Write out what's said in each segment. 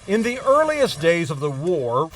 In the earliest days of the war,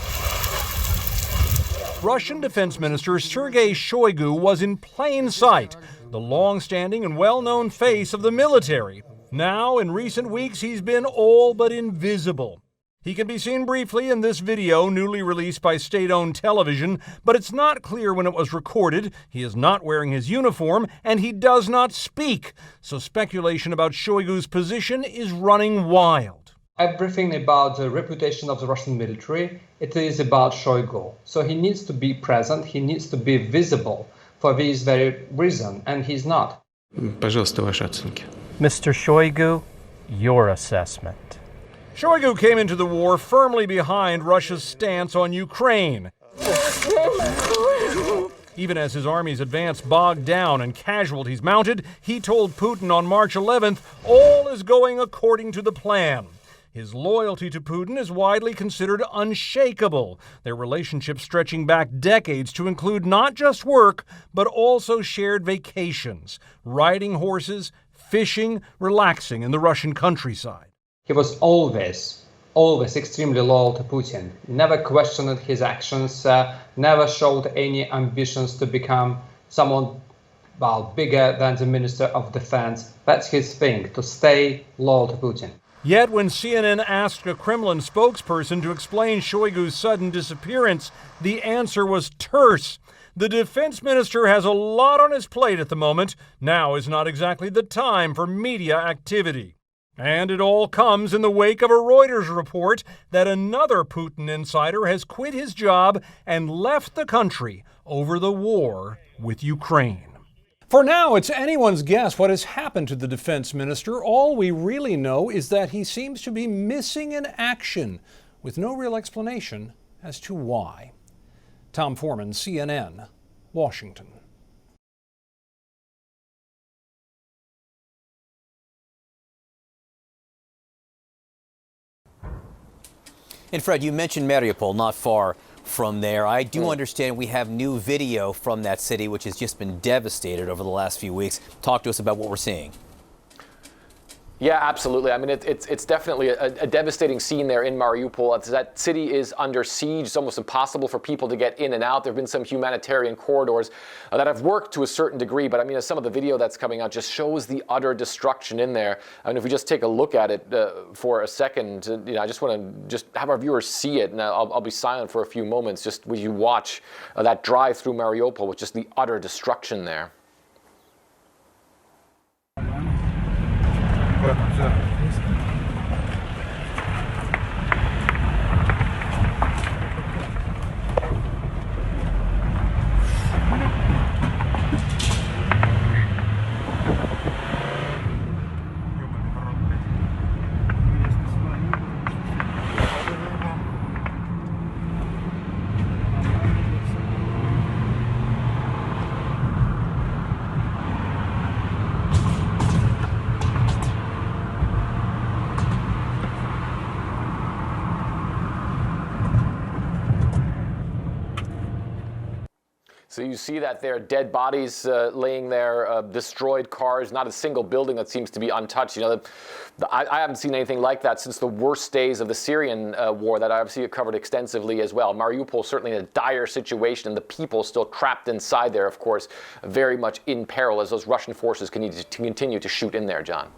Russian Defense Minister Sergei Shoigu was in plain sight, the long-standing and well-known face of the military. Now, in recent weeks, he's been all but invisible. He can be seen briefly in this video, newly released by state-owned television, but it's not clear when it was recorded. He is not wearing his uniform, and he does not speak. So speculation about Shoigu's position is running wild. Everything about the reputation of the Russian military, it is about Shoigu. So he needs to be present, he needs to be visible for this very reason, and he's not. Пожалуйста, ваши оценки. Mr. Shoigu, your assessment. Shoigu came into the war firmly behind Russia's stance on Ukraine. Even as his army's advance bogged down and casualties mounted, he told Putin on March 11th, all is going according to the plan. His loyalty to Putin is widely considered unshakable, their relationship stretching back decades to include not just work, but also shared vacations, riding horses, fishing, relaxing in the Russian countryside. He was always extremely loyal to Putin, never questioned his actions, never showed any ambitions to become someone, bigger than the Minister of Defense. That's his thing, to stay loyal to Putin. Yet when CNN asked a Kremlin spokesperson to explain Shoigu's sudden disappearance, the answer was terse. The defense minister has a lot on his plate at the moment. Now is not exactly the time for media activity. And it all comes in the wake of a Reuters report that another Putin insider has quit his job and left the country over the war with Ukraine. For now, it's anyone's guess what has happened to the defense minister. All we really know is that he seems to be missing in action, with no real explanation as to why. Tom Foreman, CNN, Washington. And Fred, you mentioned Mariupol, not far from there. I do understand we have new video from that city, which has just been devastated over the last few weeks. Talk to us about what we're seeing. Yeah, absolutely. I mean, it's definitely a devastating scene there in Mariupol. That city is under siege. It's almost impossible for people to get in and out. There have been some humanitarian corridors that have worked to a certain degree, but I mean, some of the video that's coming out just shows the utter destruction in there. I mean, if we just take a look at it for a second, I just want to have our viewers see it, and I'll be silent for a few moments just when you watch that drive through Mariupol with just the utter destruction there. So you see that there are dead bodies laying there, destroyed cars, not a single building that seems to be untouched. You know, I haven't seen anything like that since the worst days of the Syrian war that I've seen covered extensively as well. Mariupol certainly in a dire situation, and the people still trapped inside there, of course, very much in peril as those Russian forces continue to shoot in there, John.